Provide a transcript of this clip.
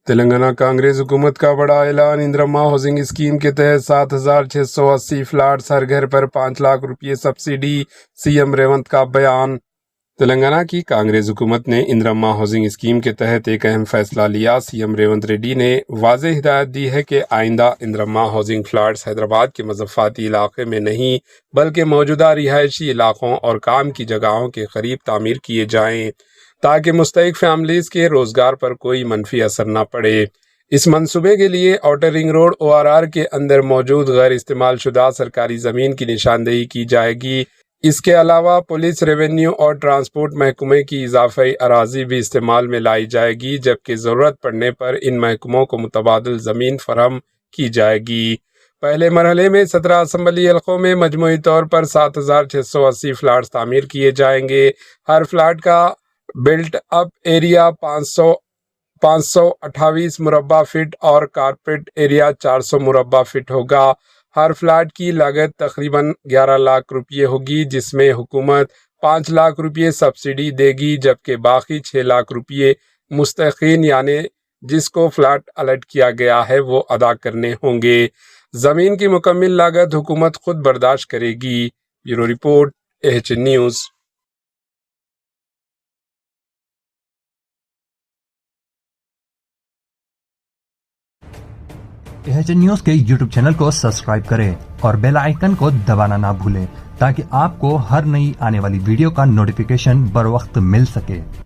تلنگانہ کانگریس حکومت کا بڑا اعلان، اندرما ہاؤسنگ اسکیم کے تحت 7,680 فلیٹس، ہر گھر پر 5 لاکھ روپے سبسڈی، سی ایم ریونت کا بیان۔ تلنگانہ کی کانگریس حکومت نے اندرما ہاؤسنگ اسکیم کے تحت ایک اہم فیصلہ لیا۔ سی ایم ریونت ریڈی نے واضح ہدایت دی ہے کہ آئندہ اندرما ہاؤسنگ فلیٹس حیدرآباد کے مضافاتی علاقے میں نہیں بلکہ موجودہ رہائشی علاقوں اور کام کی جگہوں کے قریب تعمیر کیے جائیں تاکہ مستحق فیملیز کے روزگار پر کوئی منفی اثر نہ پڑے۔ اس منصوبے کے لیے آؤٹر رنگ روڈ ORR کے اندر موجود غیر استعمال شدہ سرکاری زمین کی نشاندہی کی جائے گی۔ اس کے علاوہ پولیس، ریونیو اور ٹرانسپورٹ محکمے کی اضافی اراضی بھی استعمال میں لائی جائے گی، جبکہ ضرورت پڑنے پر ان محکموں کو متبادل زمین فراہم کی جائے گی۔ پہلے مرحلے میں 17 اسمبلی حلقوں میں مجموعی طور پر 7,680 فلیٹس تعمیر کیے جائیں گے۔ ہر فلیٹ کا بلٹ اپ ایریا 528 مربع فٹ اور کارپیٹ ایریا 400 مربع فٹ ہوگا۔ ہر فلیٹ کی لاگت تقریباً 11 لاکھ روپے ہوگی، جس میں حکومت 5 لاکھ روپے سبسڈی دے گی، جبکہ باقی 6 لاکھ روپے مستحقین یعنی جس کو فلیٹ الاٹ کیا گیا ہے وہ ادا کرنے ہوں گے۔ زمین کی مکمل لاگت حکومت خود برداشت کرے گی۔ Bureau report AHN news. AHN news کے YouTube چینل کو سبسکرائب کریں اور بیل آئیکن کو دبانا نہ بھولیں تاکہ آپ کو ہر نئی آنے والی ویڈیو کا نوٹیفیکیشن بر وقت مل سکے۔